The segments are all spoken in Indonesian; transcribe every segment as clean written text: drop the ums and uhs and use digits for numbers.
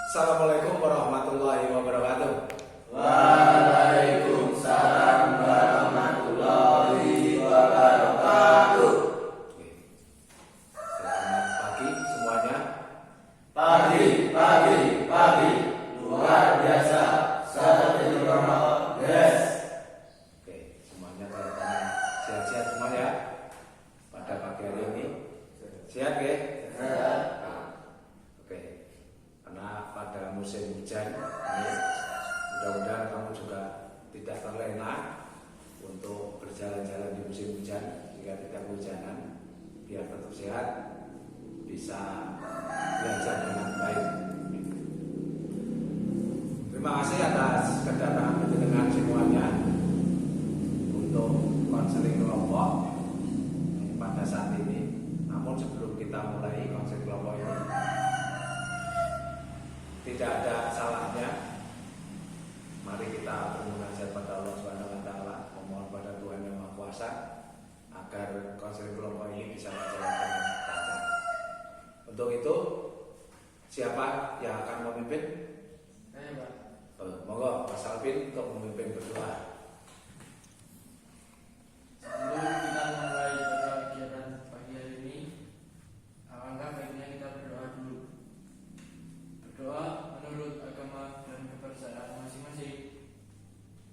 Assalamualaikum warahmatullahi wabarakatuh. Waalaikumsalam warahmatullahi wabarakatuh. Selamat pagi semuanya. Pagi, luar biasa. Seperti normal, yes. Oke, semuanya kelihatannya sehat-sehat semuanya pada pagi hari ini. Sehat ya? Sehat. Oke, karena pada musim hujan ini, mudah-mudahan kamu juga tidak terlena untuk berjalan-jalan di musim hujan jika tidak kehujanan, biar tetap sehat, bisa belajar dengan baik. Terima kasih atas kedatangan penjenengan semuanya untuk konseling kelompok pada saat ini. Namun sebelum kita mulai konseling kelompok ini, tidak ada salahnya mari kita bermunajat pada Allah Subhanahu wa taala, memohon pada Tuhan Yang Maha Kuasa agar konseling kelompok ini bisa berjalan dengan lancar. Untuk itu, siapa yang akan memimpin? Saya, Pak. Monggo Mas Alvin untuk memimpin berdoa. Sebelum kita mulai pada kegiatan pagi hari ini, alangkah baiknya kita berdoa dulu. Berdoa menurut agama dan kepercayaan masing-masing.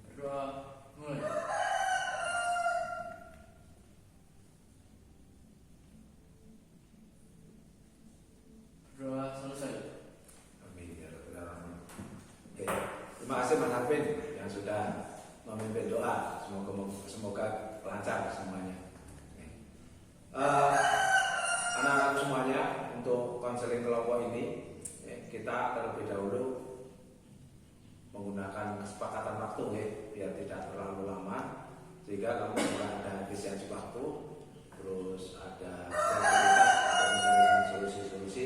Berdoa mulai. Berdoa selesai. Amin ya rabbal alamin. Oke, terima kasih Mas Alvin yang sudah memimpin doa. Semoga lancar semuanya. Anak-anak semuanya, untuk konseling kelompok ini kita terlebih dahulu menggunakan kesepakatan waktu biar tidak terlalu lama, sehingga kamu juga ada efisiensi waktu, terus ada kreativitas untuk mencarikan solusi-solusi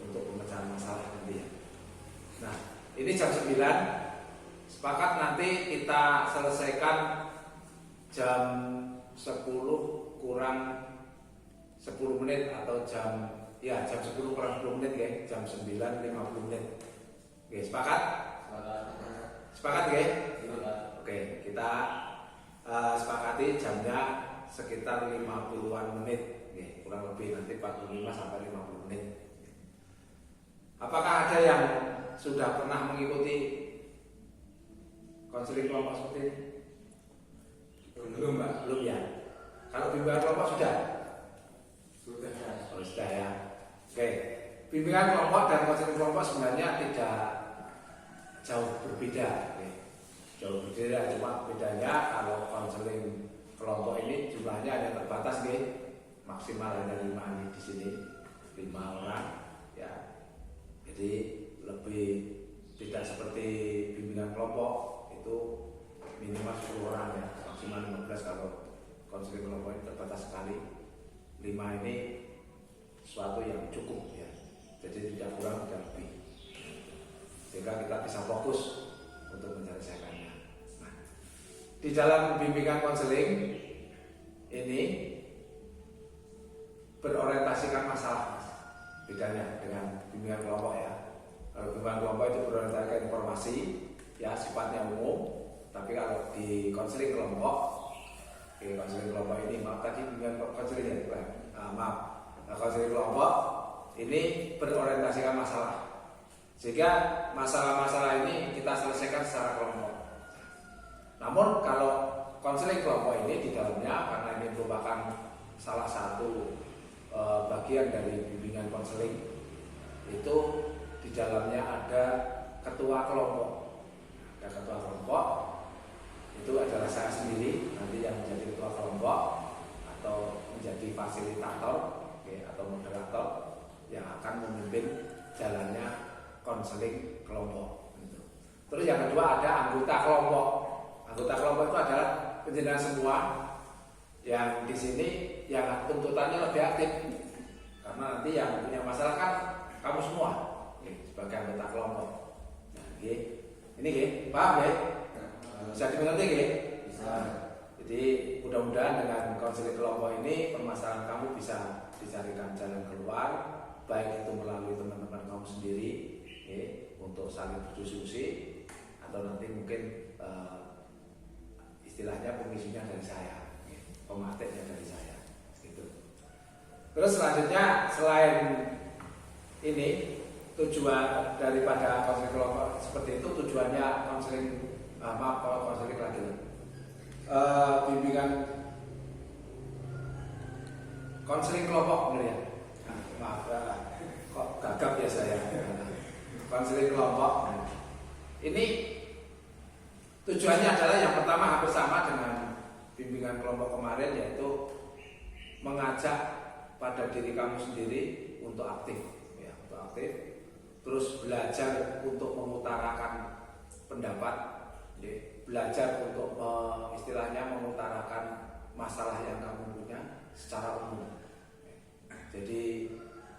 untuk pemecahan masalah nanti ya. Nah, ini jam 9, sepakat nanti kita selesaikan jam 10 kurang 10 menit atau jam 10 kurang 10 menit ya, jam 9.50 menit. Oke, sepakat? Sepakat ya? Oke, kita sepakati jamnya sekitar 50-an menit, kurang lebih nanti 45 sampai 50 menit. Apakah ada yang sudah pernah mengikuti konseling kelompok seperti ini? Belum, Mbak, belum ya. Kalau bimbingan kelompok sudah? Oh, sudah ya. Oke, bimbingan kelompok dan konseling kelompok sebenarnya tidak jauh berbeda. Jauh berbeda, cuma bedanya kalau konseling kelompok ini jumlahnya hanya terbatas, maksimal ada 5 nih di sini, 5 orang, ya. Jadi lebih tidak seperti bimbingan kelompok itu minimal 10 orang ya, maksimal 15. Kalau konseling kelompok ini terbatas sekali, 5 ini suatu yang cukup ya, jadi tidak kurang tidak lebih, sehingga kita bisa fokus untuk menyelesaikannya. Nah, di dalam bimbingan konseling ini berorientasikan masalah, bedanya dengan bimbingan kelompok ya. Kalau bimbingan kelompok itu berorientasikan informasi ya, sifatnya umum. Tapi kalau di konseling kelompok, konseling kelompok ini, maaf tadi bimbingan konseling ya, konseling kelompok ini berorientasikan masalah, sehingga masalah-masalah ini kita selesaikan secara kelompok. Namun kalau konseling kelompok ini di dalamnya, karena ini merupakan salah satu bagian dari bimbingan konseling, itu di dalamnya ada ketua kelompok. Ada ketua kelompok, itu adalah saya sendiri nanti yang menjadi ketua kelompok atau menjadi fasilitator atau moderator yang akan memimpin jalannya konseling kelompok. Terus yang kedua ada anggota kelompok. Anggota kelompok itu adalah penjenengan semua yang di sini yang tuntutannya lebih aktif, karena nanti yang punya masalah kan kamu semua sebagai anggota kelompok. Nah, ini paham ya? Bisa dimengerti ya? Bisa. Jadi mudah-mudahan dengan konseling kelompok ini permasalahan kamu bisa dicarikan jalan keluar, baik itu melalui teman-teman kamu sendiri, pengisinya dari saya, pematiknya dari saya, gitu. Terus selanjutnya selain ini tujuan daripada konseling kelompok seperti itu, tujuannya konseling lagi bimbingan konseling kelompok benar ya? Maaf, kok gagap ya saya. Konseling kelompok ini tujuannya adalah yang pertama hampir sama dengan bimbingan kelompok kemarin, yaitu mengajak pada diri kamu sendiri untuk aktif, ya, untuk aktif, terus belajar untuk mengutarakan pendapat, ya, belajar untuk istilahnya mengutarakan masalah yang kamu punya secara umum. Jadi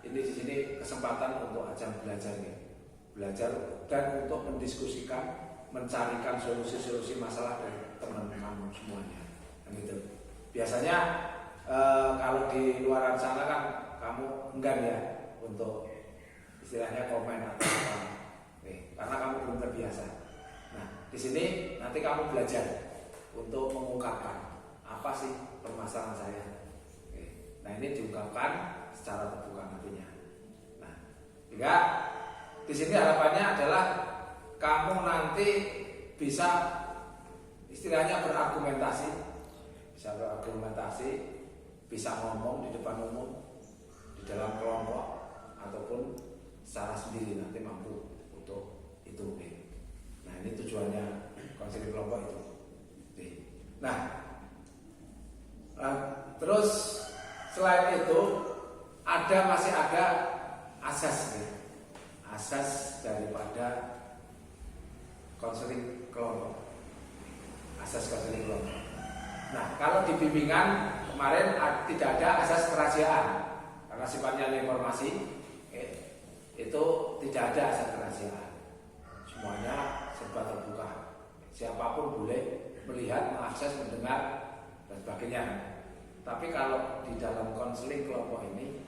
ini di sini kesempatan untuk ajang belajar, ya, belajar dan untuk mendiskusikan, mencarikan solusi-solusi masalah dari teman kamu semuanya, gitu. Biasanya kalau di luar sana kan kamu enggan ya untuk istilahnya komen atau apa, karena kamu belum terbiasa. Nah, di sini nanti kamu belajar untuk mengungkapkan apa sih permasalahan saya. Nah, ini diungkapkan secara terbuka nantinya. Nah, sehingga di sini harapannya adalah kamu nanti bisa istilahnya berargumentasi, bisa ngomong di depan umum, di dalam kelompok ataupun secara sendiri nanti mampu untuk itu. Nah, ini tujuannya konseling kelompok itu. Nah, terus selain itu masih ada asas, asas daripada konseling kelompok. Asas konseling kelompok. Nah, kalau di bimbingan kemarin tidak ada asas kerahasiaan karena sifatnya informasi, itu tidak ada asas kerahasiaan. Semuanya serba terbuka. Siapapun boleh melihat, mengakses, mendengar dan sebagainya. Tapi kalau di dalam konseling kelompok ini,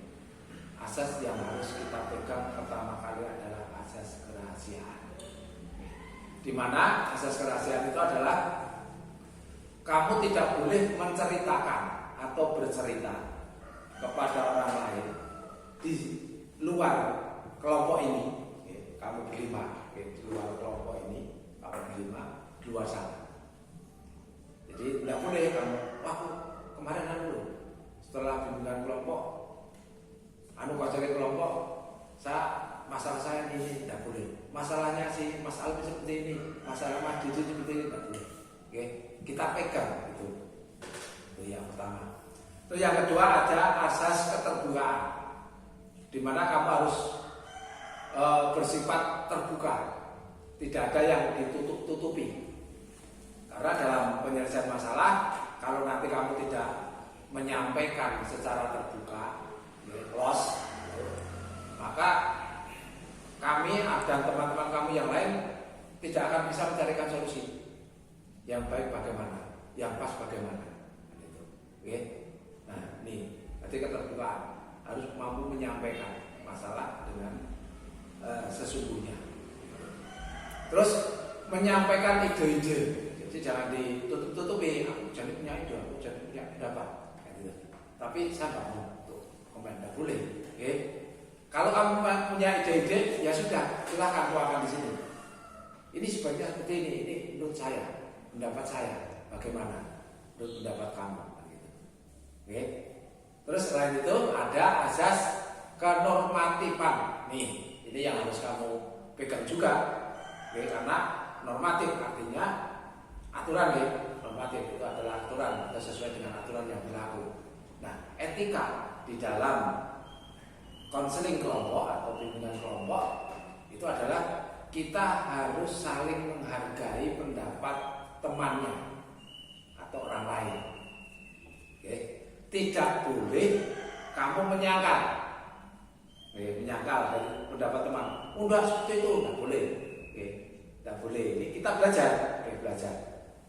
asas yang harus kita pegang pertama kali adalah asas kerahasiaan. Di mana asas kerahasiaan itu adalah kamu tidak boleh menceritakan atau bercerita kepada orang lain di luar kelompok ini. Kamu berlima, di luar kelompok ini, kamu berlima, di luar sana. Jadi tidak boleh kamu, kemarin setelah bimbingan kelompok, konseling kelompok, masalah saya ini tidak boleh. Masalahnya si Mas Alfi seperti ini, masalah Mas Didi seperti ini, tidak boleh. Kita pegang itu yang pertama. Terus yang kedua ada asas keterbukaan, di mana kamu harus bersifat terbuka, tidak ada yang ditutup-tutupi. Karena dalam penyelesaian masalah, kalau nanti kamu tidak menyampaikan secara terbuka, close, maka kami dan teman-teman kami yang lain tidak akan bisa mencarikan solusi. Yang baik bagaimana, yang pas bagaimana, gitu. Nah, ini nanti keterbukaan, harus mampu menyampaikan masalah dengan sesungguhnya. Terus menyampaikan ide-ide, jadi jangan ditutup-tutupi. Aku jadi punya ide, aku jadi punya pendapat, gitu. Tapi saya nggak mau untuk komen, nggak boleh. Kalau kamu punya ide-ide, ya sudah, silahkan keluarkan di sini. Ini sebaiknya seperti ini menurut saya. Pendapat saya bagaimana menurut pendapat kamu, gitu. Terus selain itu ada asas kenormatifan. Ini yang harus kamu pegang juga, karena normatif artinya aturan, normatif itu adalah aturan atau sesuai dengan aturan yang berlaku. Nah, etika di dalam konseling kelompok atau bimbingan kelompok itu adalah kita harus saling menghargai pendapat temannya atau orang lain. Tidak boleh kamu menyangkal dari pendapat teman. Udah seperti itu, tidak boleh. Tidak boleh. Ini kita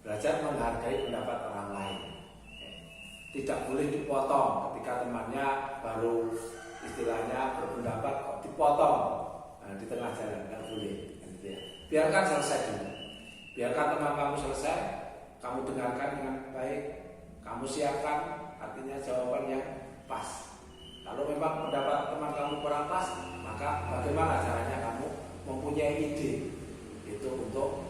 belajar menghargai pendapat orang lain. Tidak boleh dipotong ketika temannya baru istilahnya berpendapat kok dipotong di tengah jalan, tidak boleh. Biarkan selesai dulu. Biarkan teman kamu selesai. kamu dengarkan dengan baik, kamu siapkan artinya jawaban yang pas. Kalau memang pendapat teman kamu kurang pas, maka bagaimana caranya kamu mempunyai ide itu untuk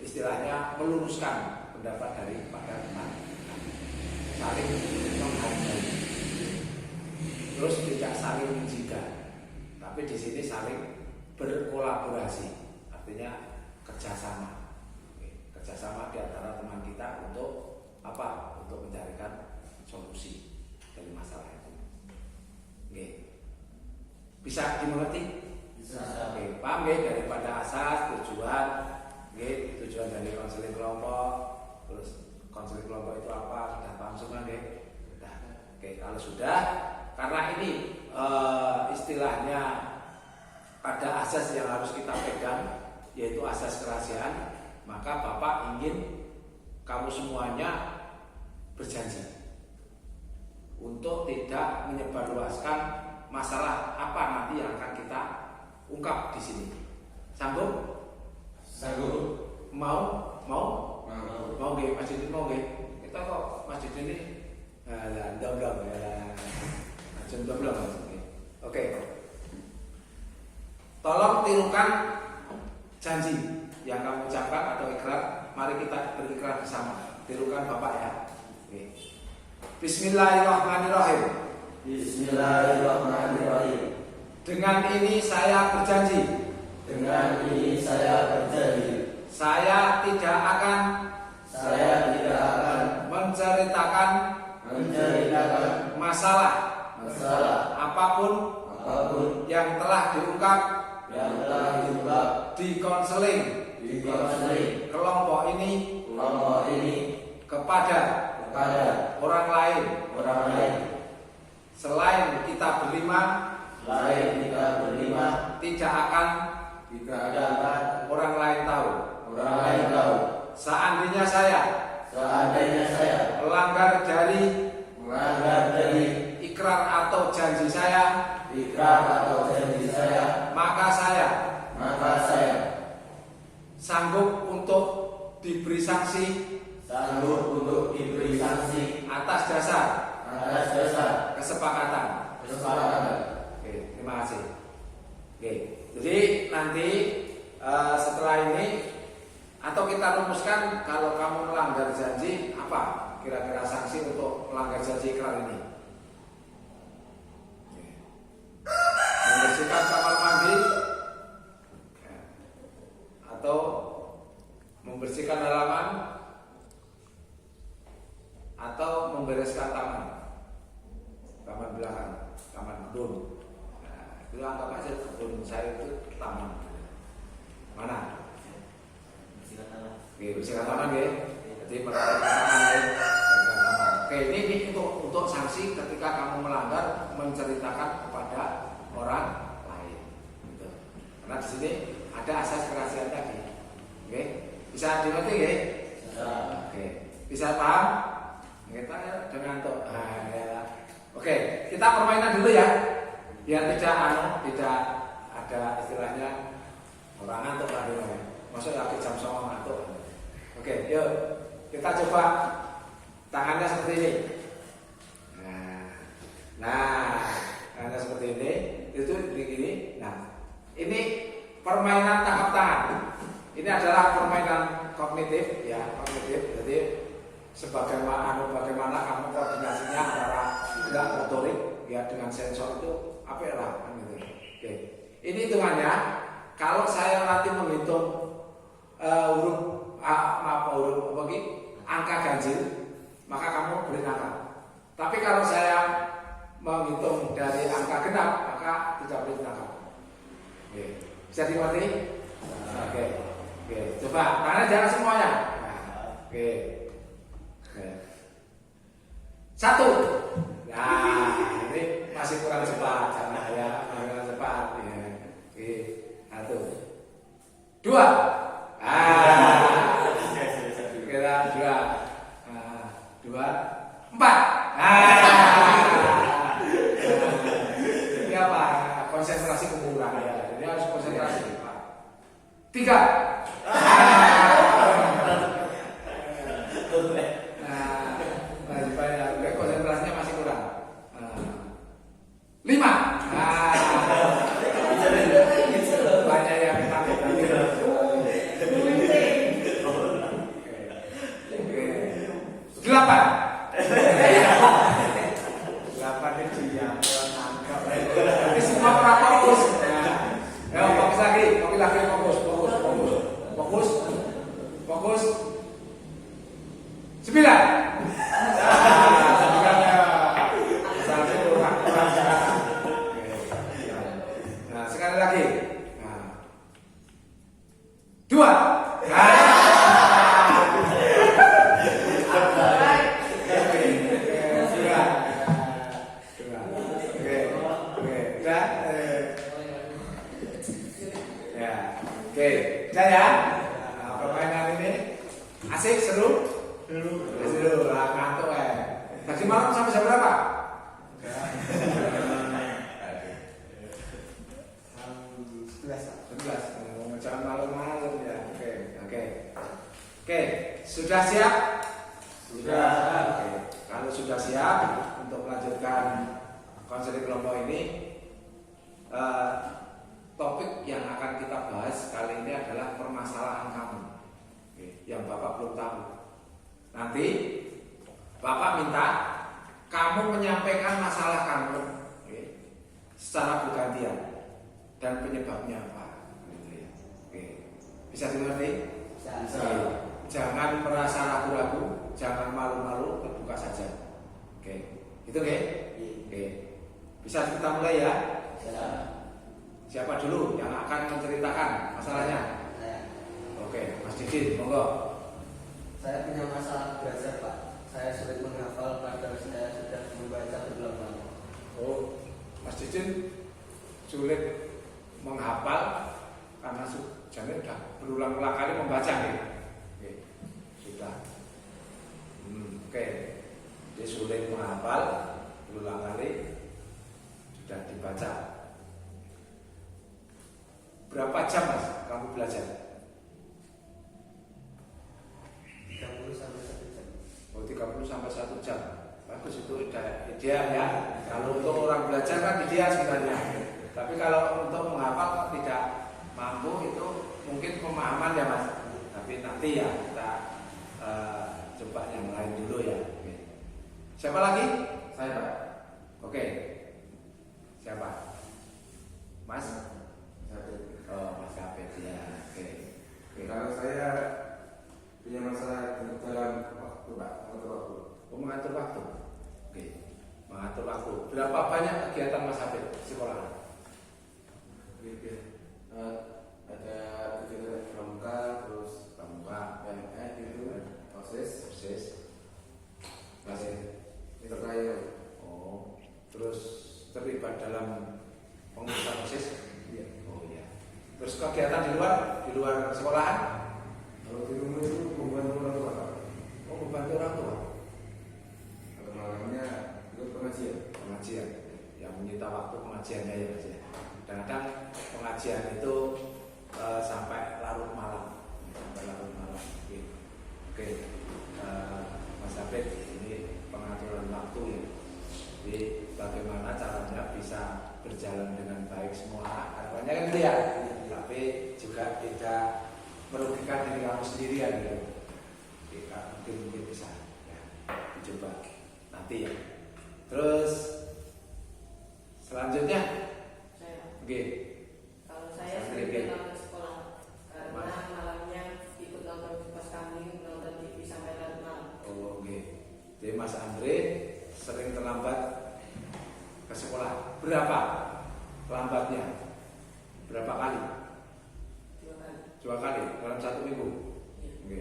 istilahnya meluruskan pendapat daripada teman, saling menghargai, terus tidak saling menjiga, tapi di sini saling berkolaborasi, artinya kerjasama di antara teman kita untuk apa? Untuk mencarikan solusi dari masalah itu. Oke. Bisa dimengerti? Bisa. Oke, paham ya daripada asas tujuan, tujuan dari konseling kelompok, terus konseling kelompok itu apa? Sudah paham semua, Sudah. Oke, kalau sudah, karena ini istilahnya ada asas yang harus kita pegang, yaitu asas kerahasiaan, maka Bapak ingin kamu semuanya berjanji untuk tidak menyebarluaskan masalah apa nanti yang akan kita ungkap di sini. Sanggup? Sanggup. Mau? Mau. Mas Didi mau nggih? Kita kok Mas Didi ini ndam-ndam ya. Ajeng ndam-ndam. Oke. Tolong tirukan janji yang kamu ucapkan atau ikrar. Mari kita berikrar bersama. Tirukan Bapak ya. Oke. Bismillahirrahmanirrahim. Bismillahirrahmanirrahim. Dengan ini saya berjanji. Saya tidak akan menceritakan masalah apapun yang telah diungkap di konseling kelompok ini kepada orang lain selain kita berlima, tidak akan orang lain tahu. Seandainya saya melanggar dari ikrar atau janji saya, maka saya sanggup untuk diberi sanksi atas dasar kesepakatan. Oke, terima kasih. Oke, jadi nanti setelah ini atau kita rumuskan kalau kamu melanggar janji apa kira-kira sanksi untuk melanggar janji ikrar ini? Membersihkan kamar mandi atau membersihkan halaman atau membereskan taman belakang, taman kebun. Nah, itu anggap aja kebun saya itu taman. Mana? Bersihkan taman ya. Jadi perhatikan taman ya. Oke, ini untuk sanksi ketika kamu melanggar menceritakan kepada orang lain. Gitu. Karena di sini ada asas kerahasiaan tadi. Oke, bisa dimengerti ya? Oke, bisa paham? Kita dengan tuh. Oke, kita permainan dulu ya. Biar tidak ada istilahnya orang ngantuk lah dulu ya. Masuk lagi jam 09.00 ngantuk. Oke, yuk kita coba tangannya seperti ini. Nah, tangannya seperti ini, itu begini. Nah, ini permainan tangkap tangan. Ini adalah permainan kognitif, ya, kognitif. Jadi bagaimana kamu koordinasinya antara gerak motorik, ya, dengan sensor itu apa ya lah, gitu. Oke, ini hitungannya. Kalau saya nanti menghitung angka ganjil, maka kamu beri angka. Tapi kalau saya menghitung dari angka genap, maka tidak beri angka. Oke. Bisa dimengerti? Oke. Coba tangannya jangan semuanya. Oke. 1. Nah, ini masih kurang cepat, karena ya kurang cepat. Ya. Oke. 1. 2. Kira 2. 4. Ini apa? Konsentrasi kekurangan ya. Jadi harus konsentrasi. 3. lagi. Nah. 2. Nah. Oke, udah ya. Nah, permainan ini asik, seru. Seru, ngantuk ya. Tadi malam sampai jam berapa? Jangan malam-malam ya. Oke. Sudah siap? Sudah. Oke. Kalau sudah siap untuk melanjutkan konseling kelompok ini, topik yang akan kita bahas kali ini adalah permasalahan kamu. Oke. Yang Bapak belum tahu. Nanti Bapak minta kamu menyampaikan masalah kamu, oke, secara bergantian dan penyebabnya apa. Oke. Bisa dimengerti? Bisa. Jangan merasa ragu-ragu, jangan malu-malu, terbuka saja. Oke. Itu oke? Oke. Bisa kita mulai ya? Bisa. Siapa dulu yang akan menceritakan masalahnya? Oke, Mas Didin, monggo. Saya punya masalah belajar, Pak. Saya sulit menghafal padahal saya sudah membaca berulang-ulang. Oh, Mas Didin sulit menghafal karena jangan sudah berulang-ulang kali membaca nih. Oke, sudah. Oke, dia sulit menghafal berulang kali sudah dibaca. Berapa jam Mas kamu belajar? 30 sampai 1 jam. Oh, 30 sampai 1 jam. Bagus, itu ideal ya. Kalau untuk orang belajar kan ideal sebenarnya. Tapi kalau untuk menghafal tidak mampu, itu mungkin pemahaman ya Mas. Tapi nanti ya kita coba yang lain dulu ya. Oke. Siapa lagi? Saya, Pak. Oke. Siapa? Mas? Oh, Mas Kapit ya. Oke. Kalau saya punya masalah dalam waktu, Pak, mengatur waktu. Mengatur waktu. Oke. Mengatur waktu. Berapa banyak kegiatan Mas Kapit sekolah? Ada kegiatan pramuka, terus Pramuka, PMN gitu, OSIS, masih terkait. oh, terus terlibat dalam pengurusan OSIS? Iya. Oh iya. Terus kegiatan di luar sekolahan? Kalau di rumah itu membantu orang tua, Pak. Oh, membantu orang tua. Kalau malamnya ikut pengajian. Yang menyita waktu pengajiannya ya Mas ya. Kadang-kadang pengajian itu sampai larut malam. Oke. Mas Abed, ini pengaturan waktu ya. Jadi bagaimana caranya bisa berjalan dengan baik semua harapannya kan gitu ya. Tapi juga tidak merugikan diri kamu sendiri ya gitu. Mungkin bisa ya, dicoba nanti ya. Terus selanjutnya, oke. Kalau saya sering nonton sekolah karena malamnya ikut nonton pas kami nonton TV sampai larut malam. Oh, oke. Jadi Mas Andre sering terlambat ke sekolah. Berapa lambatnya? Berapa kali? 2 kali. 2 kali dalam 1 minggu. Iya. Oke.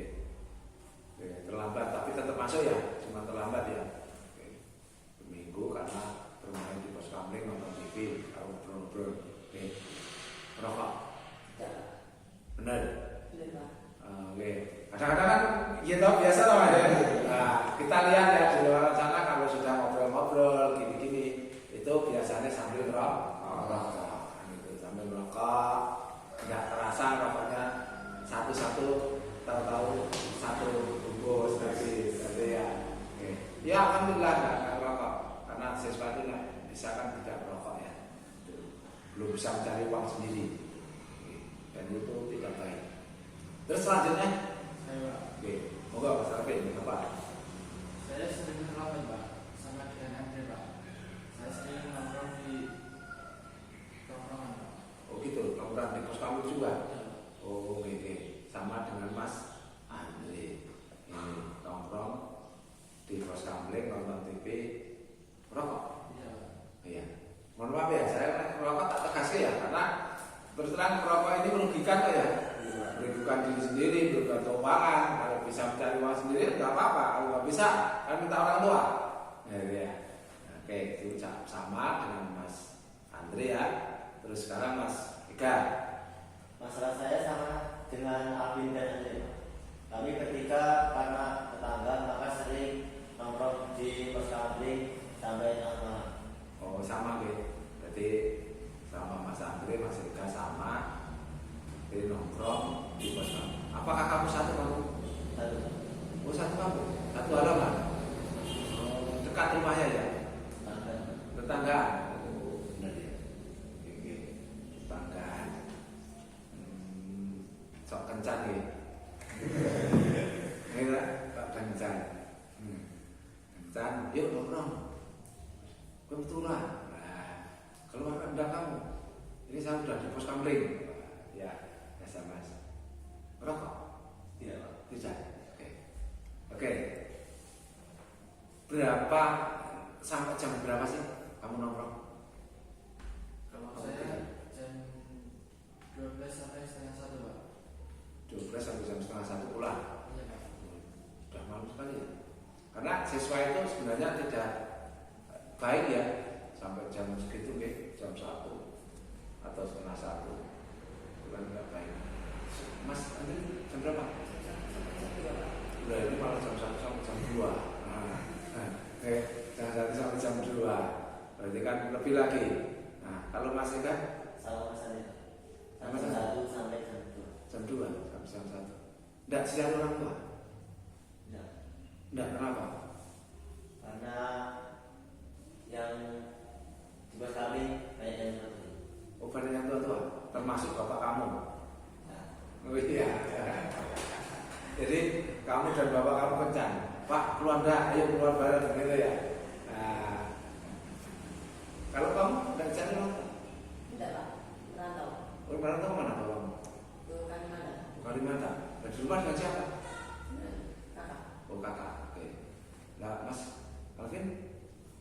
Oke, terlambat tapi tetap masuk ya, cuma terlambat ya. Oke. Seminggu karena bermain di pos kamling, nonton TV, ngobrol-ngobrol. Oke. Merokok. Tidak. Benar. Benar, Pak. Oke. Kadang-kadang kan gitu biasa loh ya. Nah, kita lihat ya di luar sana kalau sudah ngobrol-ngobrol gini-gini itu biasanya sambil merokok. Gitu, sambil merokok. Nggak terasa rokoknya satu-satu, tahu-tahu satu bungkus tadi ya. Oke. Ya alhamdulillah nggak merokok karena sesuatu bisa kan tidak merokok ya. Belum bisa mencari uang sendiri. Oke. Dan itu tidak baik. Terus selanjutnya, oke, moga Mas Arvin apa? Saya sering terlambat, Pak, sama dengan Andre, Pak. Saya sering nongkrong di tongkrongan, Pak. Oh gitu, nongkrong di pos kamu juga. Ya. Oh oke, sama dengan Mas Andre. Ini nongkrong di pos kamling, nonton TV, merokok. Iya. Iya. Mohon maaf ya, saya merokok tak tegas ya, karena terus terang perokok ini merugikan kok ya, merugikan diri sendiri, merugikan keuangan. Kalau bisa mencari uang sendiri nggak apa-apa, kalau nggak bisa kan minta orang tua. Ya. Oke, itu sama dengan Mas Andre ya. Terus sekarang Mas Ega. Masalah saya sama dengan Alvin dan Andre. Kami bertiga karena tetangga maka sering nongkrong di pos kamling sampai malam. Oh sama gitu. Berarti sama Mas Andre, Mas Ega sama. Jadi nongkrong di pos kamling. Apakah kamu satu kamu? Satu. Oh satu kamu, satu halaman. Dekat rumahnya ya. Tetangga. Oh benar ya. Oke. Tetangga. Sok kencan ya. Ini lah, Pak kencan. Kencan, yuk nongkrong. Kebetulan. Nah, keluar undang kamu. Ini saya sudah di pos kamling. Ya, SMS. Merokok? Tidak. Tidak. Oke. Berapa sampai jam berapa sih kamu nongkrong? Kalau saya jam 12 sampai setengah 1 Pak. 12 sampai jam setengah 1 pulang. Iya Pak. Sudah malam sekali ya. Karena siswa itu sebenarnya tidak baik ya sampai jam segitu jam 1 atau setengah 1 bukan nggak baik. Mas Andri jam berapa? Udah ini malah jam 1 sampai jam 2. Jam 1 sampai jam 2 berarti kan lebih lagi. Nah kalau Mas Eka Sama saya. Sama Jam saya. 1 sampai jam 2. jam 2 sampai jam 1. Tidak siap orang tua? Tidak. Tidak, kenapa? Karena yang di pos kami banyak yang mati. Oh banyak yang tua-tua, termasuk bapak kamu. Nah, Oh iya. Jadi kamu dan bapak kamu kencan. Pak keluar dah, ayo keluar bareng gitu ya. Nah, kalau kamu tidak cari orang tua? Tidak Pak, merantau Oh merantau mana bapakmu? ke Kalimantan. Kalimantan. Dan di rumah dengan siapa? Dengan kakak. Oh kakak. Oke. Nah Mas Alvin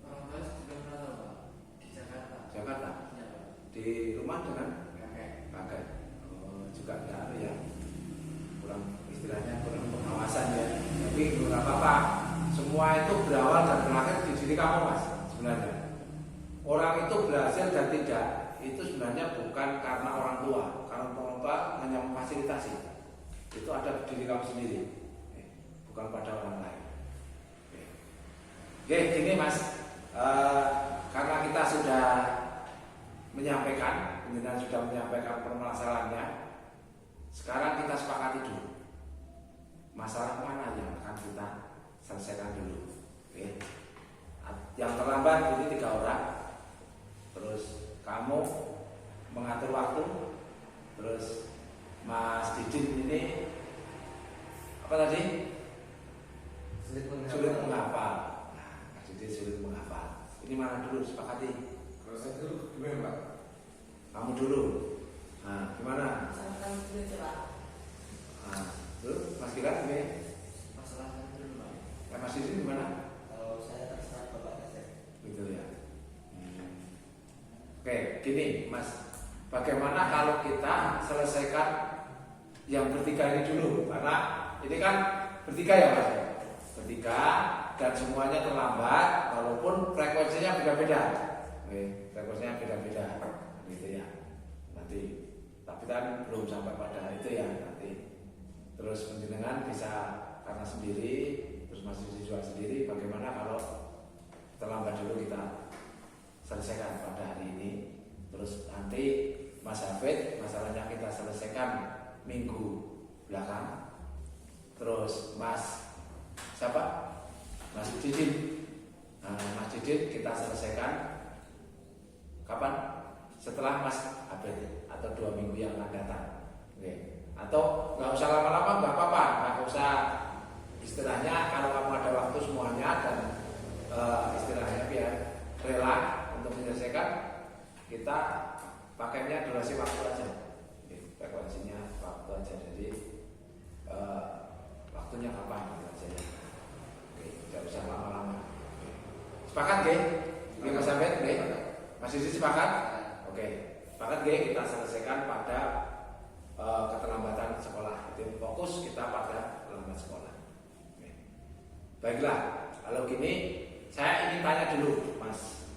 Orang tua juga merantau Pak di Jakarta. Jakarta. Iya Pak. Di rumah dengan Kakek. kakek. Oh, juga tidak ada ya. Kurang istilahnya kurang pengawasan ya. Tapi nggak apa-apa. Semua itu berawal dan berakhir di diri kamu Mas sebenarnya. Orang itu berhasil dan tidak itu sebenarnya bukan karena orang tua. Karena orang tua hanya memfasilitasi. Itu ada di diri kamu sendiri, bukan pada orang lain. Oke, gini Mas, karena kita sudah menyampaikan, penjelasan sudah menyampaikan permasalahannya. Sekarang kita sepakati dulu masalah mana yang akan kita selesaikan dulu. Oke. Yang terlambat ini 3 orang. Terus kamu mengatur waktu. Terus Mas Didin ini apa tadi? Sulit menghafal. Nah, Mas Didin sulit menghafal. Ini mana dulu sepakati? Kalau saya dulu gimana Pak? Kamu dulu. Nah, gimana? Sama-sama dulu coba. Nah, terus Mas Kiran ini, Masalah saya dulu Pak. Mas Didin gimana? kalau saya terserah bapak saja. Gitu ya. Oke, gini Mas. Bagaimana kalau kita selesaikan yang bertiga ini dulu? Karena ini kan bertiga ya Mas. Bertiga dan semuanya terlambat, walaupun frekuensinya beda-beda. Oke, frekuensinya beda-beda, gitu ya. Nanti, tapi kan belum sampai pada itu ya nanti. Terus penjenengan bisa karena sendiri, terus masih siswa sendiri. Bagaimana kalau terlambat dulu kita selesaikan pada hari ini? Terus nanti Mas Hafid masalahnya kita selesaikan minggu belakang. Terus Mas siapa? Mas Didin. Nah, Mas Didin kita selesaikan kapan? Setelah Mas Hafid atau 2 minggu yang akan datang. Oke. Atau nggak usah lama-lama, nggak apa-apa, nggak usah istilahnya kalau kamu ada waktu semuanya dan istilahnya biar rela untuk menyelesaikan. Kita pakainya durasi waktu aja, frekuensinya waktu aja, jadi waktunya kapan gitu aja ya. Oke, tidak usah lama-lama. Sepakat G? Oke Mas Abed, G? Mas Didi sepakat? Oke, sepakat G, kita selesaikan pada Baiklah, kalau gini saya ingin tanya dulu Mas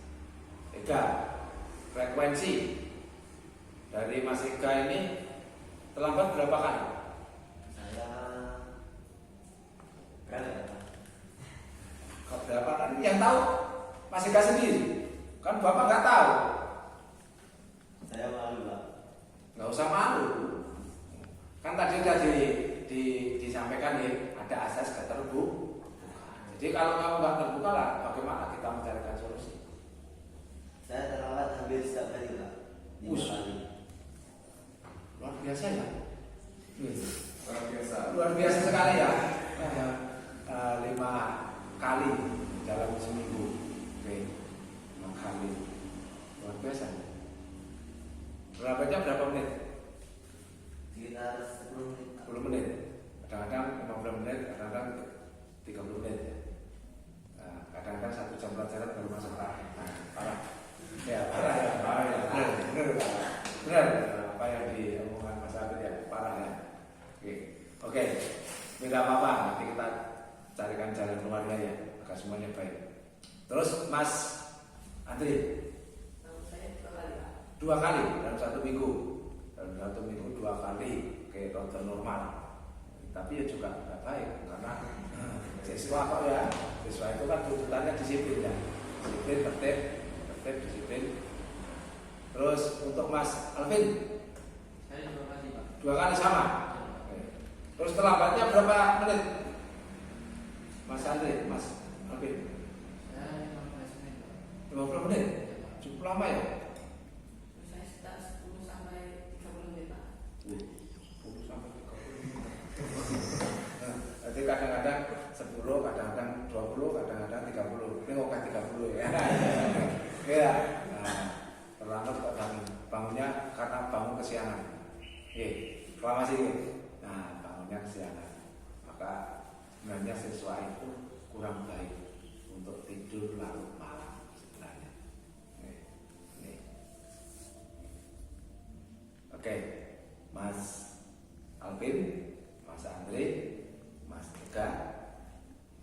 Ega, frekuensi dari Mas Ega ini terlambat berapa kali? Saya berapa ya, Pak? Berapa kali? Yang tahu Mas Ega sendiri. Kan Bapak nggak tahu. Saya malu, Pak. Nggak usah malu. Kan tadi sudah disampaikan ya, ada asas keterbukaan. Jadi kalau kamu nggak terbuka lah, bagaimana kita mencarikan solusi? Saya terlambat hampir setiap hari, Pak. 5 kali. Luar biasa ya. Luar biasa. Luar biasa sekali ya. 5 kali dalam seminggu. Oke, 5 kali. Luar biasa. Berapanya berapa menit? Sekitar 10 menit. 10 menit. Kadang-kadang 15 menit, kadang-kadang 30 menit ya. Nah, kadang-kadang 1 jam pelajaran baru masuk parah. Parah. Ya, parah ya, parah ya. Benar. Apa yang diomongkan Mas Abid ya, parah ya. Oke. Tidak apa-apa, nanti kita carikan jalan keluarnya ya, agar semuanya baik. Terus Mas Andri, Saya 2 kali Pak. 2 kali dalam 1 minggu. Dalam 1 minggu 2 kali ke ronde normal. Tapi ya juga tidak baik karena siswa kok ya, siswa itu kan tuntutannya disiplin ya, disiplin, tertib, disiplin. Terus untuk Mas Alvin, Saya 2 kali Pak. 2 kali sama. Oke. Terus terlambatnya berapa menit? Mas Andri, Mas Alvin, Saya 15 menit Pak. 50 menit, Ya, Pak. cukup lama ya? Saya sekitar 10 sampai 30 menit Pak. 10 sampai 30 menit. Nah, jadi kadang-kadang 10, kadang-kadang 20, kadang-kadang 30. Ini oke 30 ya. Ya. Nah, terlambat kok bangunnya karena bangun kesiangan. Oke, reklamasi ini. Nah, bangunnya kesiangan. Maka sebenarnya siswa itu kurang baik untuk tidur larut malam sebenarnya. Nih. Oke, Mas Alvin, Mas Andre, Mas Ega,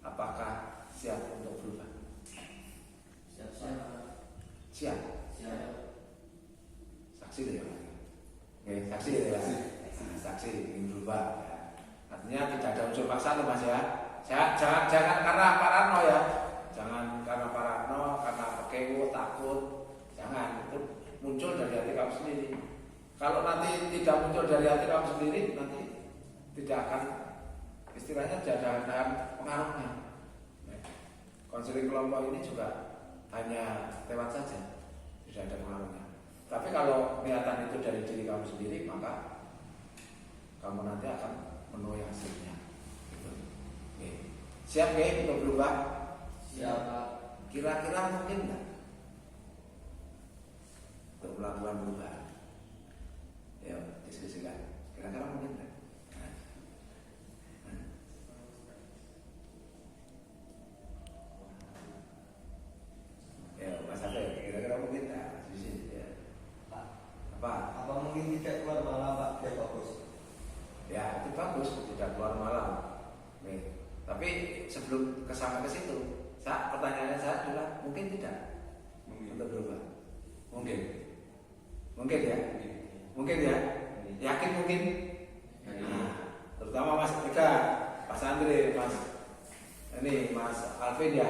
apakah siap untuk berubah? Siap-siap. Siap. Siap. Saksi deh ya. Oke, saksi deh ya. Saksi ingin berubah. Ya. Artinya tidak ada unsur paksaan Mas ya. Jangan karena parano ya. Jangan karena parano, karena pekewo, takut. Jangan, itu muncul dari hati kamu sendiri. Kalau nanti tidak muncul dari hati kamu sendiri, nanti tidak akan, istilahnya tidak akan pengaruhnya. Konseling kelompok ini juga hanya lewat saja, tidak ada pengaruhnya. Tapi kalau niatan itu dari diri kamu sendiri, maka kamu nanti akan menuai hasilnya. Gitu. Oke. Siap ya untuk berubah? Siap Pak. Kira-kira mungkin nggak untuk melakukan perubahan? Ya, diskusikan. Kira-kira mungkin nggak? Ya, Mas Afif, kira-kira mungkin nggak? Di sini ya. Pak, Apa? apa mungkin tidak keluar malam, Pak? Ya bagus. Ya, itu bagus, tidak keluar malam. Oke. Tapi sebelum kesana ke situ, pertanyaannya saya adalah mungkin tidak untuk berubah? Mungkin. Mungkin ya? Mungkin ya? Yakin mungkin? Nah, terutama Mas Eka, Mas Andre, Mas Alvin ya,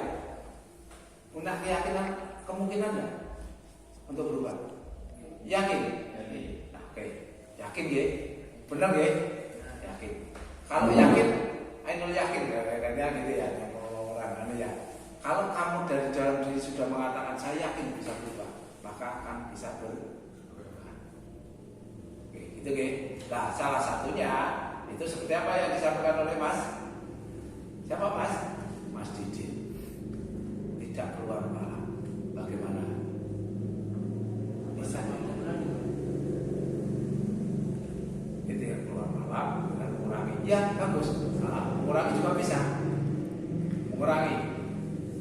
punya keyakinan kemungkinan nggak untuk berubah? Yakin? Nah, oke. Yakin ya? Benar ya? Yakin. Kalau yakin, ainul yakin katanya gitu ya, orang aneh ya. Kalau kamu dari dalam diri sudah mengatakan saya yakin bisa berubah, maka akan bisa berubah. Oke, gitu ya. Nah, salah satunya itu seperti apa yang disampaikan oleh Mas? Siapa Mas? Mas Didin. Tidak keluar malam. Bagaimana? Bisa itu ya, keluar malam dan mengurangi. Ya bagus. Nah, mengurangi juga bisa.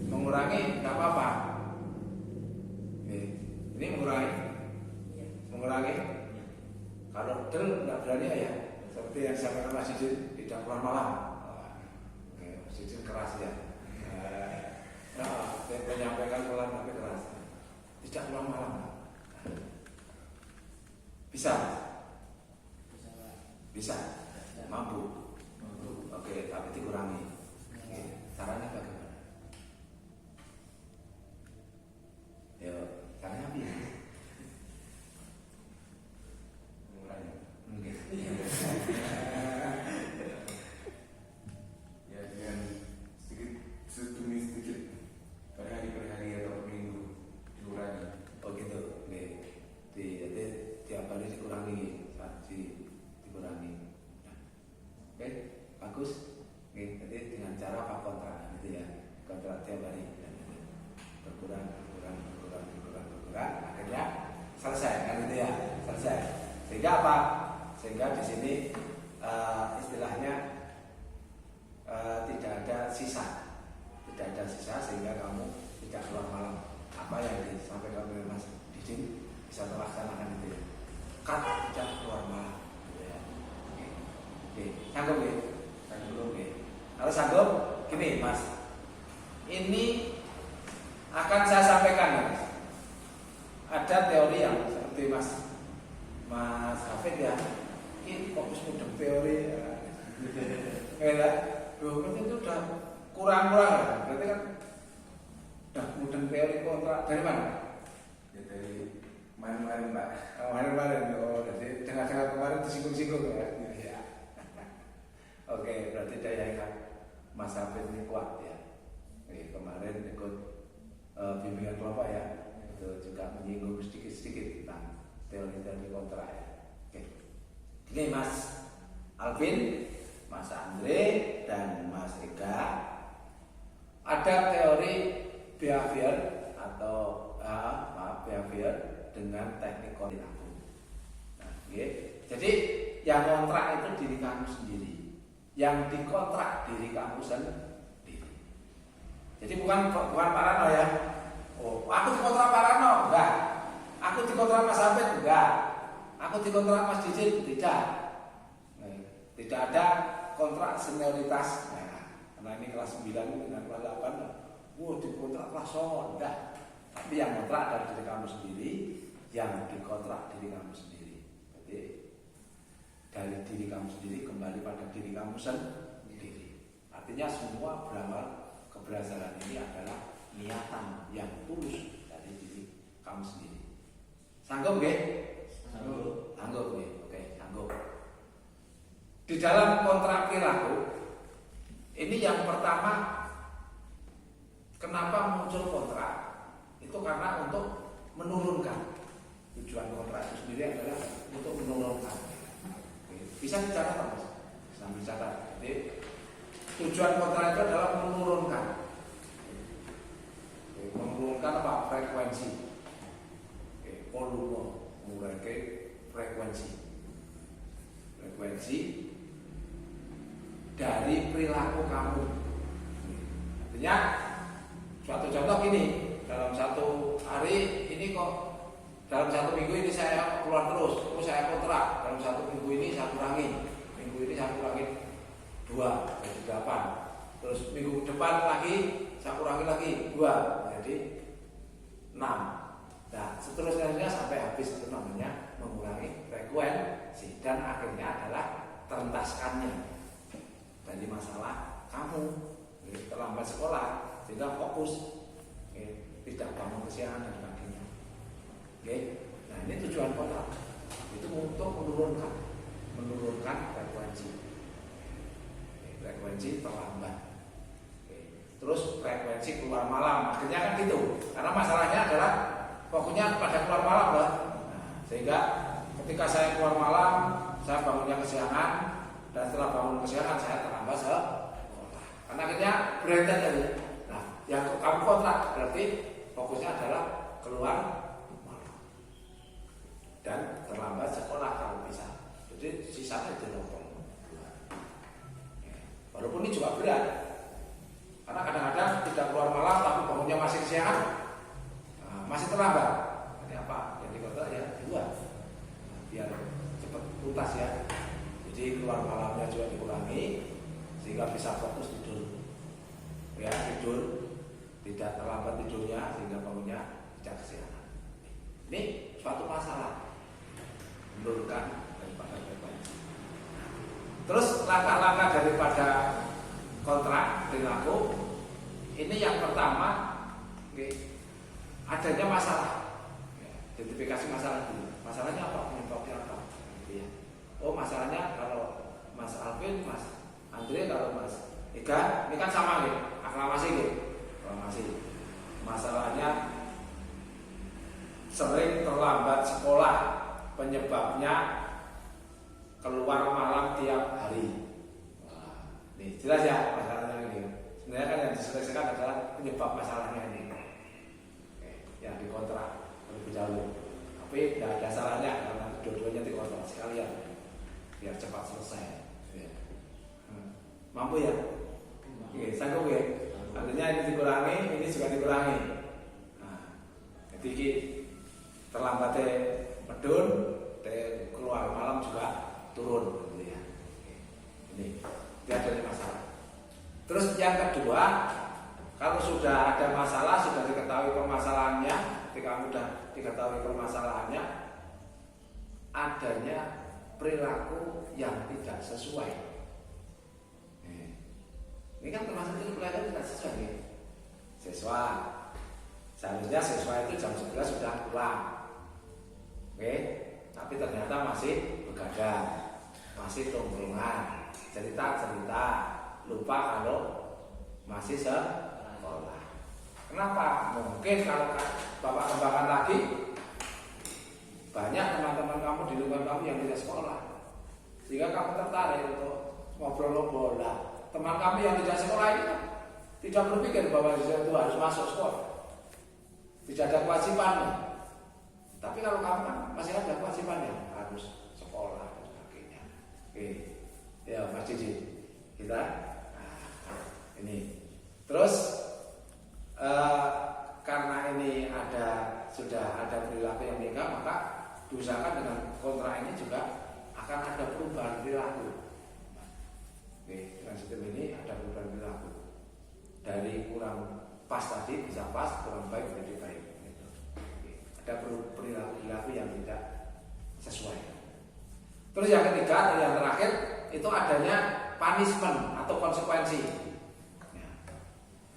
Mengurangi nggak apa-apa. Ini mengurangi. Kalau del nggak berani ya. Seperti yang disampaikan Mas Didin, tidak keluar malam. Mas Didin keras ya. Saya menyampaikan pelan tapi keras. Tidak keluar malam. Bisa? Bisa? Mampu? Oke, tapi dikurangi. Oke, caranya bagaimana? Ya, caranya apa ya? Mengurangi. Mungkin. Ya dengan sedikit demi sedikit per hari atau per minggu dikurangi. Oh gitu. Oke. Jadi tiap hari dikurangi, dikurangi. Nah, oke, bagus. Oke, jadi dengan cara apa kontrak gitu ya, kontrak tiap hari berkurang, akhirnya selesai kan gitu ya, selesai. Sehingga apa? Sehingga di sini istilahnya tidak ada sisa, sehingga kamu tidak keluar malam. Apa yang disampaikan oleh Mas Didin bisa terlaksanakan itu ya. Tidak keluar malam gitu ya. Oke, sanggup ya? Sanggup ya. Kalau sanggup, gini Mas, ini akan saya sampaikan ya Mas. Ada teori yang seperti Mas Hafid ya, ini fokus mudeng teori ya. Berarti itu udah kurang ya. Berarti kan udah mudeng teori kontrak dari mana? Ya dari kemarin Pak. Kemarin. Oh, jadi dengar-dengar kemarin disinggung-singgung ya. Oke, berarti daya ingat Mas Hafid ini kuat ya. Oke, kemarin ikut bimbingan kelompok ya, itu juga menyinggung sedikit-sedikit tentang teori-teori kontrak ya. Oke, ini Mas Alvin, Mas Andre, dan Mas Ega ada teori behavior atau behavior dengan teknik kontrak. Nah, oke. Jadi yang kontrak itu diri kamu sendiri, yang dikontrak diri kamu sendiri. Jadi bukan Parano ya. Oh, aku dikontrak Parano, enggak. Aku dikontrak Mas Hafid, enggak. Aku dikontrak Mas Didin, tidak. Tidak ada kontrak senioritas. Nah, karena ini kelas 9 dengan kelas 8. Dikontrak kelas 9, enggak. Tapi yang kontrak dari diri kamu sendiri, yang dikontrak diri kamu sendiri. Jadi dari diri kamu sendiri kembali pada diri kamu sendiri. Artinya semua keberhasilan ini adalah niatan yang tulus dari diri kamu sendiri. Sanggup nggih? Sanggup nggih. Oke, sanggup. Di dalam kontrak perilaku ini yang pertama, kenapa muncul kontrak? Itu karena untuk menurunkan. Tujuan kontrak itu sendiri adalah untuk menurunkan. Bisa dicatat Mas? Sambil catat. Jadi tujuan kontrak itu adalah menurunkan apa? Frekuensi. Volume, mengurangi frekuensi dari perilaku kamu. Artinya suatu contoh gini, dalam satu hari ini kok, dalam satu minggu ini saya keluar terus saya kontrak. Dalam satu minggu ini saya kurangi, minggu ini saya kurangi 2 jadi 8. Terus minggu depan lagi saya kurangi lagi 2 jadi 6. Nah seterusnya sampai habis. Itu namanya mengurangi frekuensi. Dan akhirnya adalah terentaskannya dari masalah kamu terlambat sekolah sehingga fokus, tidak bangun kesiangan dan sebagainya. Nah ini tujuan kontrak itu untuk menurunkan frekuensi terlambat. Terus frekuensi keluar malam, akhirnya kan gitu. Karena masalahnya adalah fokusnya pada keluar malam, Mbak. Nah, sehingga ketika saya keluar malam, saya bangunnya kesiangan, dan setelah bangun kesiangan saya terlambat sekolah. Karena akhirnya berantakan tadi. Nah, yang kamu kontrak berarti fokusnya adalah keluar malam dan terlambat sekolah kalau bisa. Jadi sisanya dirotong. Walaupun ini juga berat, karena kadang-kadang tidak keluar malam tapi bangunnya masih kesiangan, masih terlambat. Ini apa? Yang dikontrak ya 2, biar cepat tuntas ya. Jadi keluar malamnya juga dikurangi sehingga bisa fokus tidur. ya tidur, tidak terlambat tidurnya sehingga bangunnya tidak kesiangan. Ini suatu masalah menurunkan daripada beban. Terus langkah-langkah daripada kontrak perilaku ini yang pertama, adanya masalah. Identifikasi masalah dulu. Masalahnya apa? Penyebabnya apa? Gitu ya. Oh masalahnya kalau Mas Alvin, Mas Andre, kalau Mas Ega, ini kan sama gitu. Aklamasi gitu. Aklamasi. Masalahnya sering terlambat sekolah. Penyebabnya keluar malam tiap hari. Wah, nih jelas ya masalahnya ini. Sebenarnya kan yang diselesaikan adalah penyebab masalahnya ini. Yang dikontrak lebih jauh, tapi tidak ada salahnya karena dua-duanya dikontrak sekalian biar cepat selesai. Ya. Mampu ya? Oke, sanggup ya? Artinya ini dikurangi, ini juga dikurangi. Nah, jadi terlambatnya medun, keluar malam juga turun, gitu ya. Ini tidak ada masalah. Terus yang kedua, kalau sudah ada masalah, sudah diketahui permasalahannya, ketika sudah diketahui permasalahannya, adanya perilaku yang tidak sesuai. Ini kan termasuk itu perilaku tidak sesuai. Nih. Siswa, seharusnya siswa itu jam 11 sudah pulang. Oke, tapi ternyata masih begadang, masih tongkrongan, cerita-cerita, lupa kalau masih sekolah. Kenapa? Mungkin kalau Bapak kembangkan lagi, banyak teman-teman kamu di lingkungan kamu yang tidak sekolah, sehingga kamu tertarik untuk ngobrol bola. Teman kamu yang tidak sekolah itu tidak berpikir bahwa dia itu harus masuk sekolah, tidak ada kewajibannya. Tapi kalau kamu kan masih ada kewajibannya, harus sekolah dan sebagainya. Oke, ya Mas Cici, kita ini. Terus karena ini sudah ada perilaku yang nikah, maka diusahakan dengan kontrak ini juga akan ada perubahan perilaku. Oke, dengan sistem ini ada perubahan perilaku dari kurang pas tadi bisa pas, kurang baik menjadi baik. Oke, ada perilaku yang tidak sesuai. Terus yang ketiga, yang terakhir itu adanya punishment atau konsekuensi.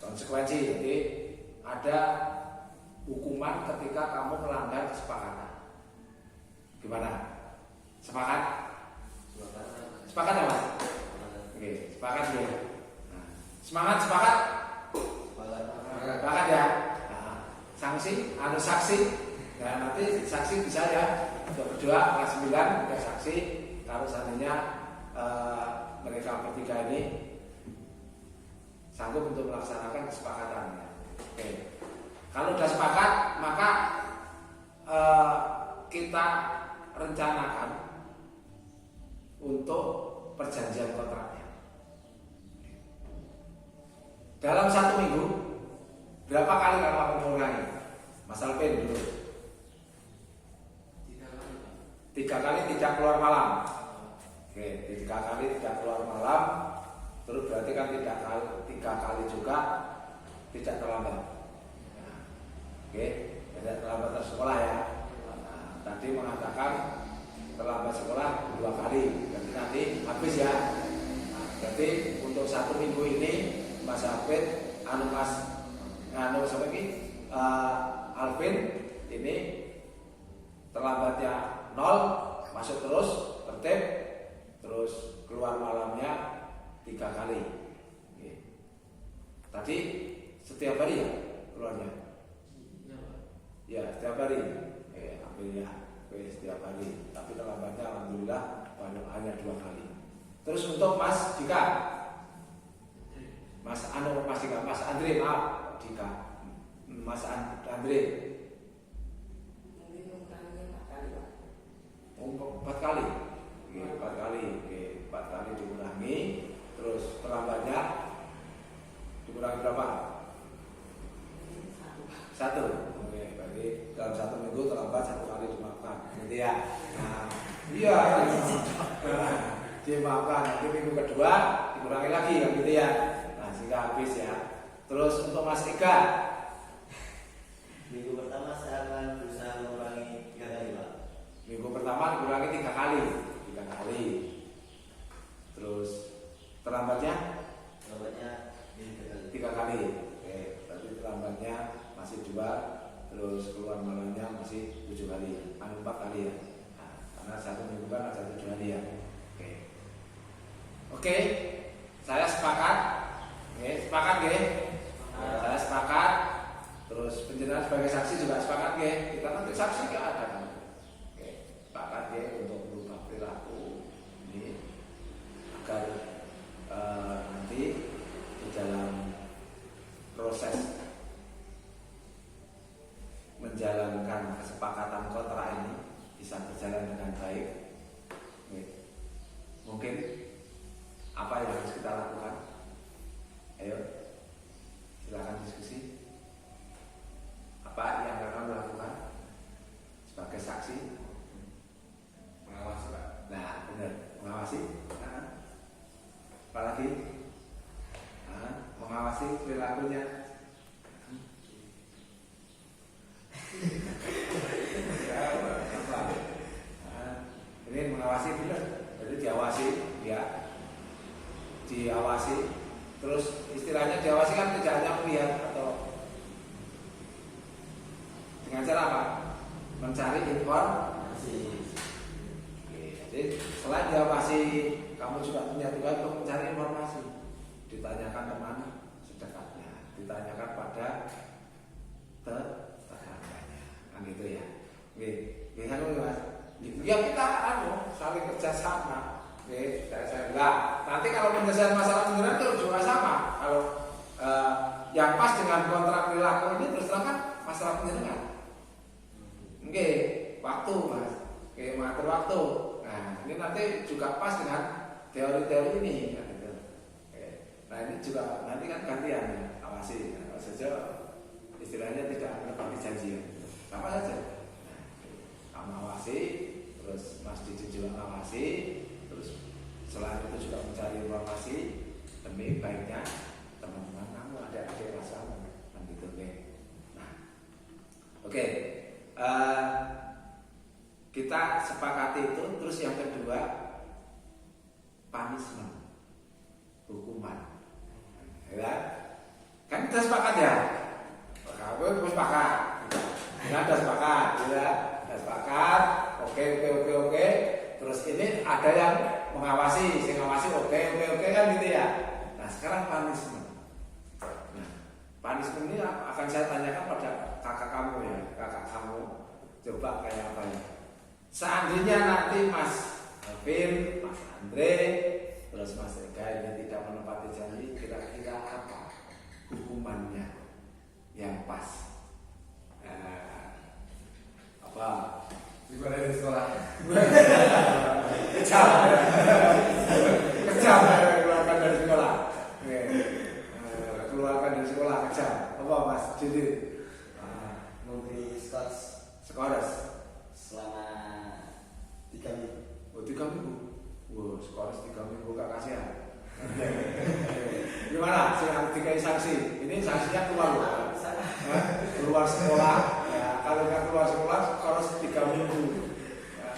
Konsekuensi, jadi ada hukuman ketika kamu melanggar kesepakatan. Gimana? Sepakat? Sepakat ya Mas? Oke, sepakat ya. Nah, semangat sepakat? Sepakat ya. Nah, sanksi, saksi. Nah, nanti saksi bisa ya. Untuk berdua kelas 9 ada saksi. Kalau seandainya mereka bertiga ini sanggup untuk melaksanakan kesepakatannya. Oke. Kalau sudah sepakat, maka kita rencanakan untuk perjanjian kontraknya. Dalam 1 minggu, berapa kali kamu akan mengurangi? Mas Alvin dulu. 3 kali tidak keluar malam. Oke, 3 kali tidak keluar malam. Terus berarti kan 3 kali juga tidak terlambat. Oke, tidak terlambat sekolah ya. Nah, tadi mengatakan terlambat sekolah 2 kali, berarti nanti habis ya. Nah, berarti untuk 1 minggu ini Mas Alvin, Alvin ini terlambatnya 0, masuk terus, tertib, terus keluar malamnya 3 kali. Oke. Tadi setiap hari ya keluarnya? Ya setiap hari. Ambilnya setiap hari. Tapi terlambatnya alhamdulillah hanya 2 kali. Terus untuk Mas Dika, Mas Andre, maaf Dika, Mas Andre. Mungkin ukurannya 4 kali Pak. 4 kali. Oke, 4 kali. Oke, 4 kali dikurangi. Terus terlambatnya dikurangi berapa? 1. Oke, berarti dalam 1 minggu terlambat 1 kali dimaafkan. Gitu ya. Nah, iya. Dimaafkan. Nanti minggu kedua dikurangi lagi, kan gitu ya. Nah, sehingga habis ya. Terus untuk Mas Ega, Minggu pertama saya akan berusaha mengurangi 3 kali, Pak. minggu pertama dikurangi 3 kali. Terus terlambatnya Obatnya ini 3 kali. 3 kali. Oke, berarti terlambatnya masih 2, terus keluar malamnya masih 7 kali, 4 kali ya. Nah, karena 1 minggu kan ada 7 hari ya. Oke, saya sepakat. Sepakat ya. Saya sepakat. Terus penjelasan sebagai saksi juga sepakat ya. Kita nanti saksi nggak ada kan. Sepakat ya untuk merubah perilaku ini agar nanti di dalam proses menjalankan kesepakatan kontrak ini bisa berjalan dengan baik. Mungkin apa yang harus kita lakukan? Ayo, silakan diskusi. Apa yang akan lakukan sebagai saksi? Mengawasi, Pak. Nah, benar, mengawasi. Nah, apalagi mengawasi perilakunya. Ini mengawasi benar, jadi diawasi, ya, diawasi. Terus istilahnya diawasi kan tidak hanya melihat atau dengan cara apa? Mencari informasi. Jadi selain diawasi, kamu juga punya tugas untuk mencari informasi. Ditanyakan kemana sedekatnya, ditanyakan pada tetangganya, kan gitu ya. Bisa mas. Ya kita saling kerjasama. Saya bilang nanti kalau penyelesaian masalah beneran itu juga sama. Kalau yang pas dengan kontrak perilaku ini terus terang kan masalah penjenengan. Oke, waktu mas. Oke, mengatur waktu. Nah, ini nanti juga pas dengan teori-teori ini. Kan, gitu. Oke. Nah, ini juga nanti kan gantian ya, awasi. Nah, kalau saja istilahnya tidak menepati janji. Sama saja. Nah, kamu awasi, terus Mas Didi juga awasi, terus selain itu juga mencari informasi demi baiknya teman-teman kamu, adik-adik kelas kamu, kan gitu. Nah, oke. Kita sepakati itu. Terus yang kedua, punishment, hukuman, ya kan kita sepakat ya. Kamu sepakat, ya ada sepakat, ya ada sepakat. Oke. Terus ini ada yang mengawasi, oke kan gitu ya. Nah sekarang punishment. Nah punishment ini akan saya tanyakan pada kakak kamu ya, kakak kamu. Coba kayak apa ya? Seandainya nanti Mas Alvin, Mas Andre, terus Mas Ega ini tidak menepati janji, kira-kira apa hukumannya yang pas? Apa? Gimana di sekolah? Kejam, keluarkan dari sekolah. Keluarkan dari sekolah, kejam. Apa Mas Didi? Memberi skors selama 3 minggu. Oh 3 minggu. Wah, skors 3 minggu gak kasihan. Gimana? Siang dikai sanksi. Ini sanksinya keluar loh. Keluar sekolah. Ya, kalau nggak keluar sekolah, skors 3 minggu. Ya,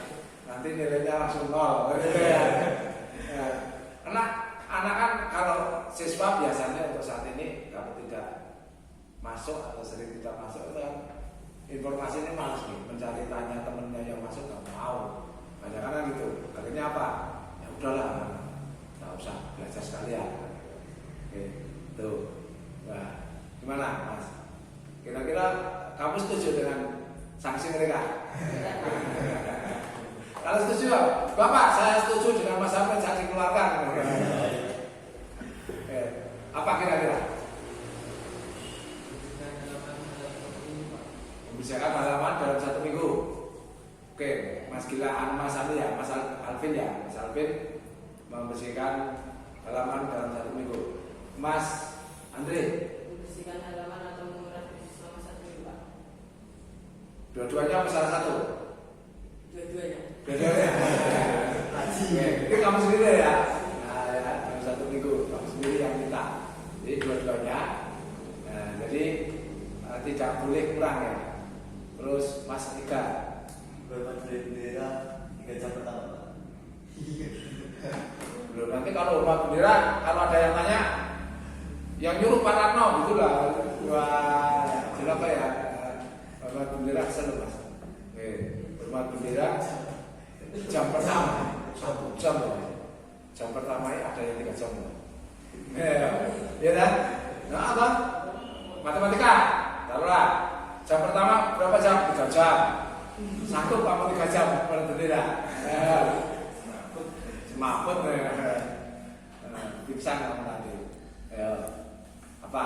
nanti nilainya langsung 0. Ya. Anak kan kalau siswa biasanya untuk saat ini kalau tidak masuk atau sering tidak masuk itu kan informasi ini malas nih, mencari tanya temennya yang masuk nggak mau, banyak kan gitu. Akhirnya apa? Ya udahlah, nggak usah belajar sekalian. Oke, tuh. Nah, gimana Mas? Kira-kira kamu setuju dengan sanksi mereka? Kalau setuju, Bapak saya setuju dengan Mas Ahmed sanksi keluarkan. Apa kira-kira? Membersihkan halaman dalam 1 minggu. Oke, Mas Gila, Mas Ali ya, Mas Alvin ya, Mas Alvin membersihkan halaman dalam 1 minggu. Mas Andre, Membersihkan halaman atau menguras selama 1 minggu, Pak. dua-duanya apa salah satu? Dua-duanya. Dua-duanya. Oke, itu kamu sendiri ya. Nah, ya, dalam 1 minggu kamu sendiri yang minta. Jadi dua-duanya Jadi tidak boleh kurang ya. Terus Mas Ika, Hormat bendera 3 jam pertama, Pak. belum nanti kalau hormat bendera, kalau ada yang tanya, yang nyuruh Pak Ratno gitulah. Wah, siapa ya? Hormat bendera selalu Mas. Oke, hormat bendera jam pertama 1 jam loh. Jam pertama ada yang 3 jam loh. Ya kan? Nah apa? Matematika, taruhlah jam pertama berapa jam? 3 jam. Sanggup kamu 3 jam hormat bendera? Semaput pingsan kamu nanti. Apa?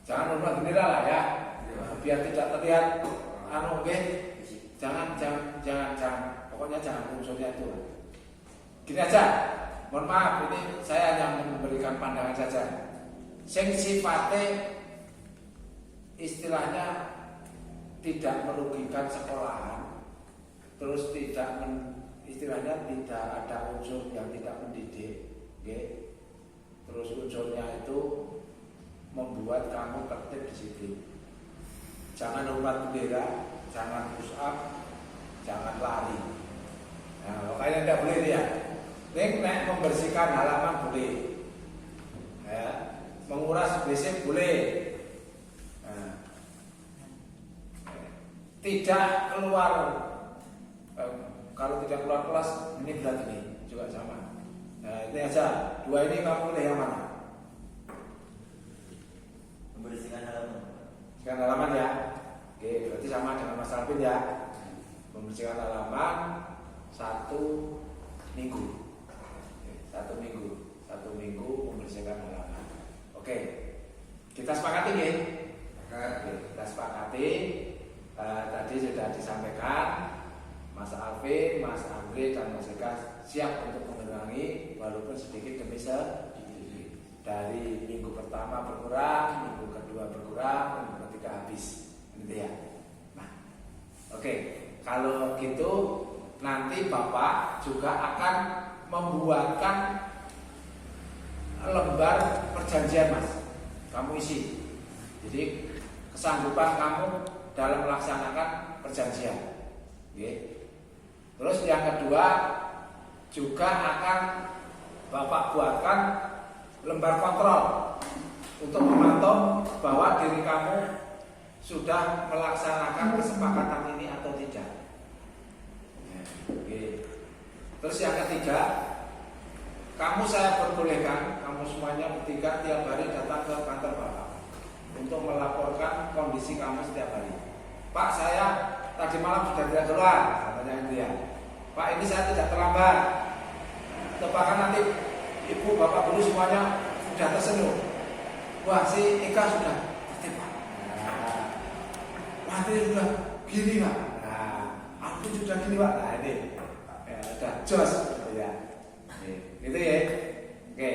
Jangan hormat bendera lah ya. Biar tidak terlihat jangan. Pokoknya jangan unsurnya itu. Gini aja. Mohon maaf, ini saya hanya memberikan pandangan saja. Sing sifatnya istilahnya tidak merugikan sekolahan, terus istilahnya tidak ada unsur yang tidak mendidik, okay? Terus unsurnya itu membuat kamu tertib disiplin. Jangan hormat bendera, jangan push up, jangan lari. Nah, makanya tidak boleh ya. Nek membersihkan halaman boleh, ya. Menguras WC boleh. Nah, tidak keluar. Kalau tidak keluar kelas ini berat ini juga sama. Nah, ini aja. 2 ini kamu pilih yang mana? Membersihkan halaman. Membersihkan halaman ya. Oke, berarti sama dengan Mas Alvin ya. Membersihkan halaman 1 minggu. 1 minggu membersihkan halaman. Oke, kita sepakati ya. Oke, kita sepakati. Tadi sudah disampaikan. Mas Alvin, Mas Andre, dan Mas Eka siap untuk mengurangi walaupun sedikit demi sedikit. Dari minggu pertama berkurang, minggu kedua berkurang, minggu ketiga habis, gitu ya. Nah, oke, kalau gitu nanti Bapak juga akan membuatkan lembar perjanjian Mas. Kamu isi. Jadi kesanggupan kamu dalam melaksanakan perjanjian. Oke. Terus yang kedua juga akan Bapak buatkan lembar kontrol untuk memantau bahwa diri kamu sudah melaksanakan kesepakatan ini atau tidak. Oke. Terus yang ketiga, kamu saya perbolehkan, kamu semuanya bertiga tiap hari datang ke kantor Bapak untuk melaporkan kondisi kamu setiap hari. Pak, saya tadi malam sudah tidak keluar, katanya dia. Pak, ini saya tidak terlambat. Atau bahkan nanti ibu, bapak, guru semuanya sudah tersenyum. Wah, si Eka sudah tertib, Pak. Nanti sudah gini, Pak. Nah, aku sudah gini, Pak. Nah, ini sudah jos, ya. Gitu ya. Oke.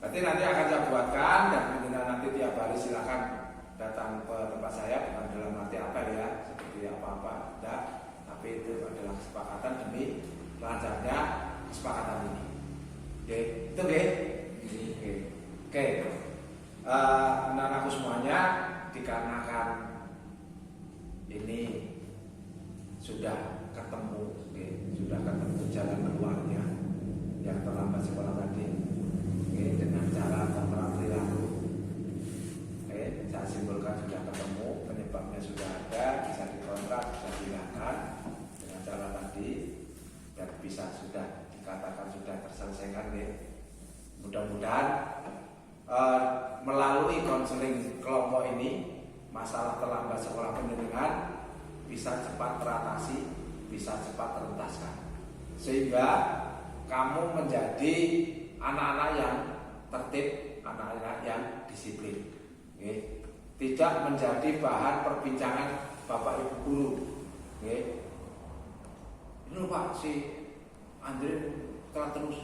Berarti nanti akan saya buatkan dan nanti tiap hari silakan datang ke tempat saya, bukan dalam arti apa ya, seperti apa-apa, enggak. Tapi itu adalah kesepakatan demi lancarnya kesepakatan ini. Oke, itu oke. Oke. Anak-anakku semuanya, dikarenakan ini sudah ketemu, sudah ketemu jalan keluarnya yang terlambat sekolah tadi, dengan cara kontraflow lalu. Saya simpulkan sudah ketemu, penyebabnya sudah ada, bisa dikontrak, bisa dihilangkan dengan cara tadi, dan bisa sudah dikatakan sudah terselesaikan. Mudah-mudahan melalui konseling kelompok ini masalah terlambat sekolah pendidikan bisa cepat teratasi, bisa cepat terentaskan, sehingga kamu menjadi anak-anak yang tertib, anak-anak yang disiplin. Tidak menjadi bahan perbincangan bapak ibu guru. Ini Pak, si Andre telah terus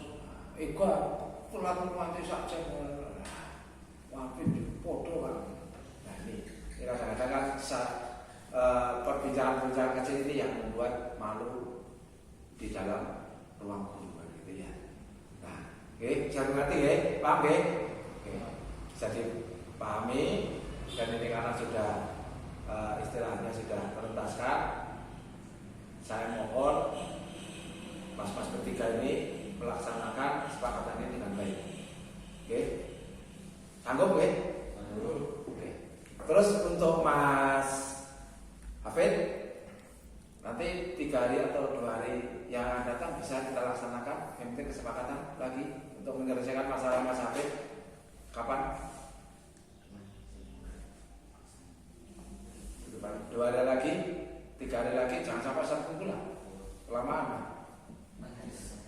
Eka telah menguasai subjek wafin foto kan. Nah ini kadang-kadang kan perbincangan kecil ini yang membuat malu di dalam ruang guru gitu ya. Nah, jangan ngerti paham Jadi pahami, dan ini karena sudah istilahnya sudah teruntaskan, saya mohon mas-mas bertiga ini melaksanakan kesepakatan ini dengan baik. Oke, sanggup oke? Oke. Terus untuk Mas Hafid, nanti 3 hari atau 2 hari yang akan datang bisa kita laksanakan. Yang penting kesepakatan lagi untuk menyelesaikan masalah Mas Hafid. Kapan? 2 hari lagi, 3 hari lagi, jangan sampai 1 bulan. Kelamaan.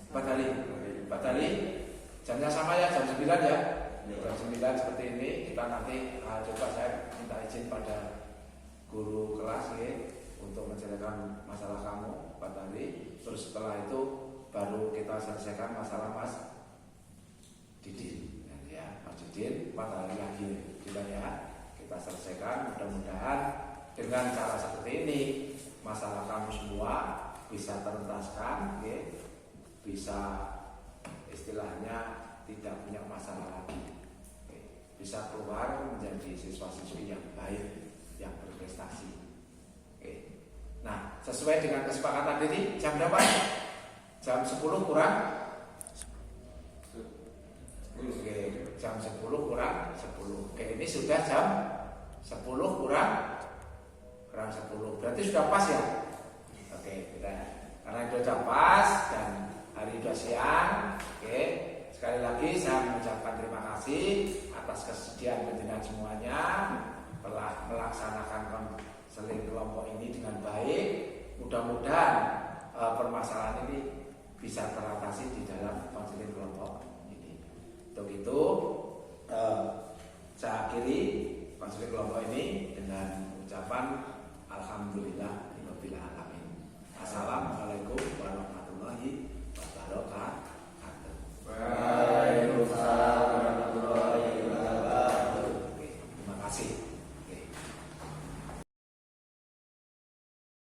4 hari. 4 hari. Jamnya sama ya, jam 9 ya. Jam 9 seperti ini. Kita nanti coba saya minta izin pada guru kelas ya, untuk menyelesaikan masalah kamu 4 hari. Terus setelah itu baru kita selesaikan masalah Mas Didin. Ya, Mas Didin 4 hari lagi kita ya. Kita selesaikan, mudah-mudahan dengan cara seperti ini masalah kamu semua bisa teruntaskan, ya, bisa istilahnya tidak punya masalah lagi, ya, bisa keluar menjadi siswa-siswi yang baik, yang berprestasi. Oke. Nah, sesuai dengan kesepakatan ini jam berapa? Jam 10 kurang? Oke, jam 10 kurang 10. Oke, ini sudah jam 10 kurang 10. Berarti sudah pas ya? Oke, kita karena itu sudah pas dan hari sudah siang. Oke, sekali lagi saya mengucapkan terima kasih atas kesediaan penjenengan semuanya telah melaksanakan konseling kelompok ini dengan baik. Mudah-mudahan permasalahan ini bisa teratasi di dalam konseling kelompok ini. Untuk itu saya akhiri konseling kelompok ini dengan ucapan alhamdulillah.